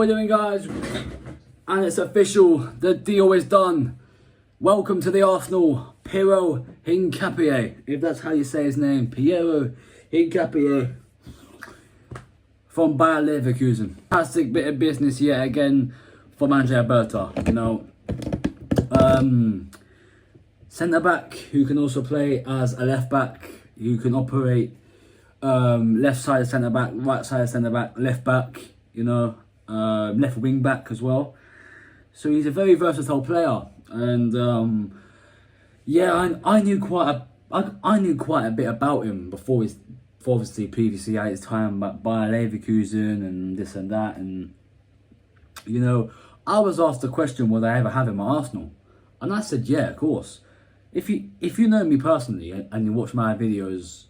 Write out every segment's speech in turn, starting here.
we doing, guys? And it's official, the deal is done. Welcome to the Arsenal, Piero Hincapie, if that's how you say his name. Piero Hincapie from Bayer Leverkusen. Fantastic bit of business yet again from Andrea Berta. You know, centre back who can also play as a left back, who can operate left side centre back, right side centre back, left back, you know, left wing back as well. So he's a very versatile player, and yeah, I knew quite a bit about him before obviously previously at his time at Bayer Leverkusen and this and that, and you know, I was asked the question, would I ever have him at Arsenal? And I said, yeah, of course. If you know me personally and you watch my videos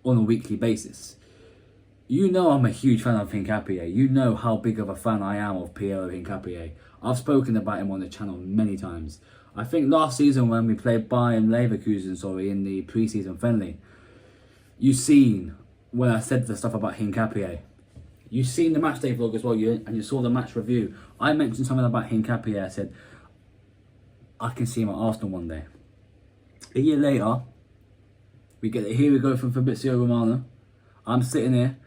on a weekly basis, you know I'm a huge fan of Hincapie. You know how big of a fan I am of Piero Hincapie. I've spoken about him on the channel many times. I think last season when we played Bayern Leverkusen, in the pre-season friendly, you seen when I said the stuff about Hincapie. You seen the matchday vlog as well, and you saw the match review. I mentioned something about Hincapie. I said I can see him at Arsenal one day. A year later, here we go from Fabrizio Romano. I'm sitting here.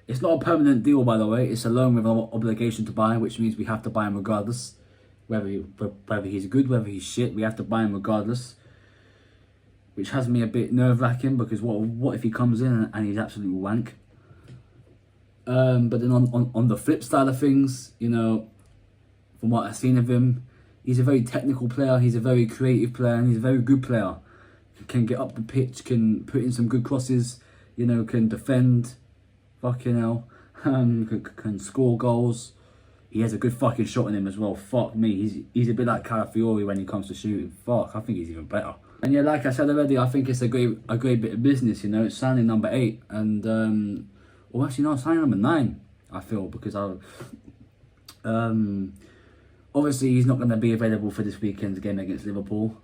It's not a permanent deal, by the way. It's a loan with an obligation to buy, which means we have to buy him regardless. Whether he's good, whether he's shit, we have to buy him regardless. Which has me a bit nerve-wracking, because what if he comes in and he's absolutely wank? But then on the flip side of things, you know, from what I've seen of him, he's a very technical player, he's a very creative player, and he's a very good player. Can get up the pitch, can put in some good crosses, you know, can defend, fucking hell, can score goals. He has a good fucking shot in him as well. Fuck me, he's a bit like Calafiori when he comes to shooting. Fuck, I think he's even better. And yeah, like I said already, I think it's a great bit of business, you know. It's signing number 8, and well, actually no, signing number 9, I feel, because obviously he's not going to be available for this weekend's game against Liverpool.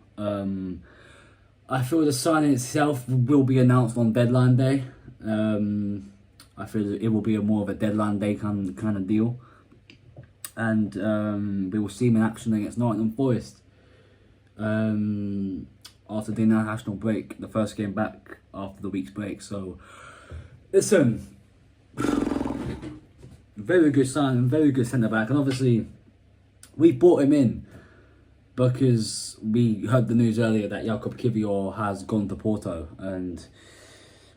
I feel the signing itself will be announced on deadline day. I feel it will be more of a deadline day kind of deal, and we will see him in action against Nottingham Forest after the international break, the first game back after the week's break. So, listen, very good signing, very good centre back, and obviously we brought him in because we heard the news earlier that Hincapie has gone to Porto, and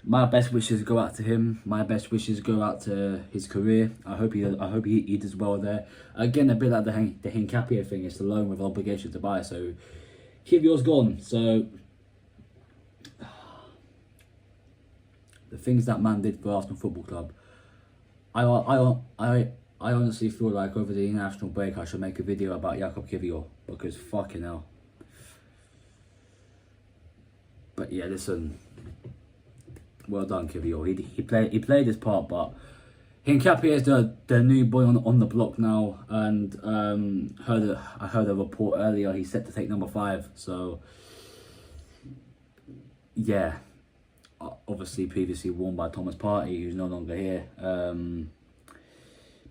my best wishes go out to him. My best wishes go out to his career. I hope he does well there. Again, a bit like the Hincapie thing, it's the loan with obligation to buy. So Hincapie's gone. So the things that man did for Arsenal Football Club, I honestly feel like over the international break I should make a video about Hincapie, because fucking hell. But yeah, listen, well done, Hincapie. He played his part, but Hincapie is the new boy on the block now, and I heard a report earlier he's set to take number 5. So yeah, obviously previously worn by Thomas Partey, who's no longer here.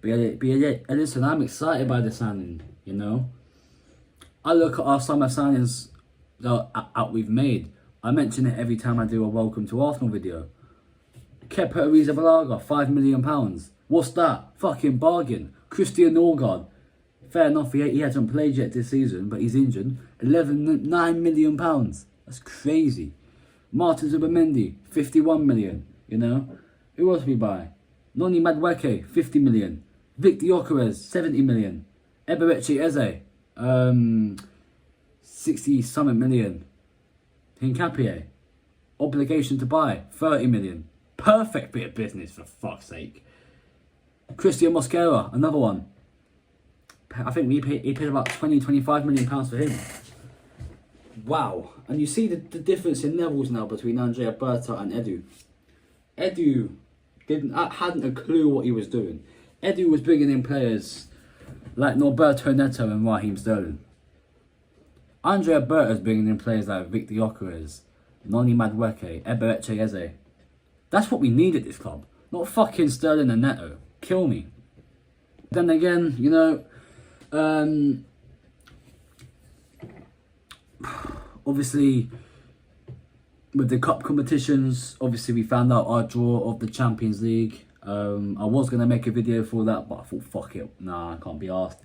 But yeah, listen, I'm excited by the signing, you know. I look at our summer signings that we've made. I mention it every time I do a Welcome to Arsenal video. Kepa Arrizabalaga, £5 million. What's that? Fucking bargain. Christian Norgard. Fair enough, he hasn't played yet this season, but he's injured. £9 million. That's crazy. Martin Zubimendi, 51 million, you know. Who else we buy? Noni Madueke, 50 million. Victor Gyökeres, 70 million. Eberechi Eze, 60-something million. Hincapie, obligation to buy, 30 million. Perfect bit of business, for fuck's sake. Christian Mosquera, another one. I think he paid about 25 million pounds for him. Wow. And you see the difference in levels now between Andrea Berta and Edu. Edu hadn't a clue what he was doing. Edu was bringing in players like Norberto Neto and Raheem Sterling. Andrea Berta's bringing in players like Victor Gyökeres, Noni Madueke, Eberechi Eze. That's what we need at this club. Not fucking Sterling and Neto. Kill me. Then again, you know, obviously with the cup competitions, obviously we found out our draw of the Champions League. I was going to make a video for that, but I thought, fuck it, nah, I can't be asked.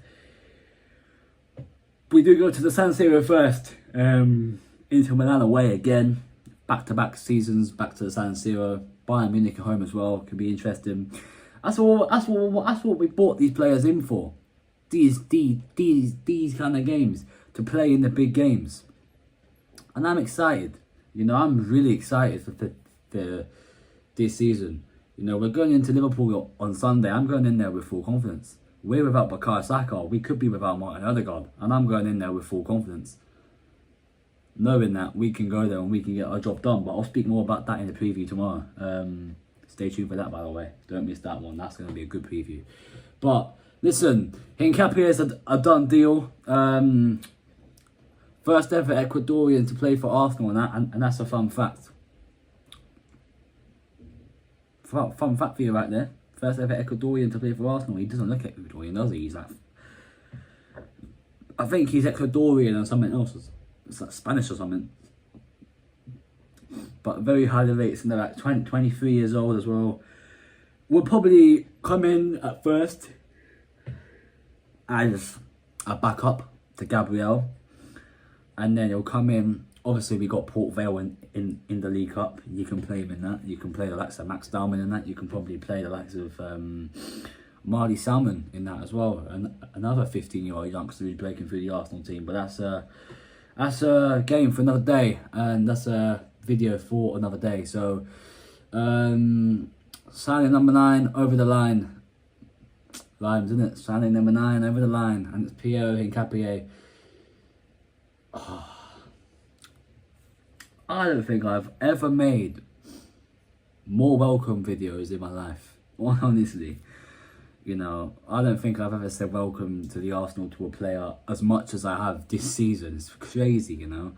We do go to the San Siro first, Inter Milan away again, back-to-back seasons, back to the San Siro, Bayern Munich at home as well, could be interesting. That's what we bought these players in for, these kind of games, to play in the big games. And I'm excited, you know, I'm really excited for this season. You know, we're going into Liverpool on Sunday. I'm going in there with full confidence. We're without Bukayo Saka. We could be without Martin Odegaard. And I'm going in there with full confidence, knowing that we can go there and we can get our job done. But I'll speak more about that in the preview tomorrow. Stay tuned for that, by the way. Don't miss that one. That's going to be a good preview. But listen, Hincapie is a done deal. First ever Ecuadorian to play for Arsenal, and that's a fun fact. Fun fact for you right there. First ever Ecuadorian to play for Arsenal. He doesn't look Ecuadorian, does he? He's like, I think he's Ecuadorian and something else. It's like Spanish or something. But very highly rated, and they're like 23 years old as well. Will probably come in at first as a backup to Gabriel, and then he'll come in. Obviously, we got Port Vale in the League Cup. You can play him in that. You can play the likes of Max Dalman in that. You can probably play the likes of Marley Salmon in that as well. And another 15-year-old youngster who's breaking through the Arsenal team. But that's a game for another day, and that's a video for another day. So, signing number 9 over the line. Rhymes, isn't it? Signing number 9 over the line, and it's Piero Hincapie. Oh. I don't think I've ever made more welcome videos in my life. Honestly, you know, I don't think I've ever said welcome to the Arsenal to a player as much as I have this season. It's crazy, you know.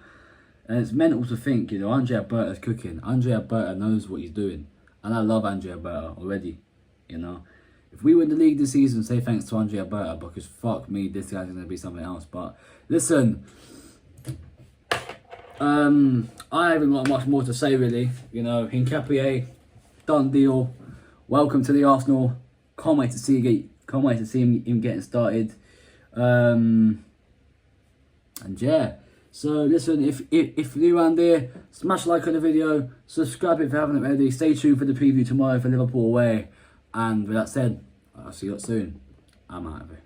And it's mental to think, you know, Andrea Berta's cooking. Andrea Berta knows what he's doing. And I love Andrea Berta already, you know. If we win the league this season, say thanks to Andrea Berta, because fuck me, this guy's going to be something else. But listen, I haven't got much more to say really. You know, Hincapie, done deal. Welcome to the Arsenal. Can't wait to see him getting started. And yeah. So listen, if you're new around there, smash like on the video, subscribe if you haven't already. Stay tuned for the preview tomorrow for Liverpool away. And with that said, I'll see you soon. I'm out of here.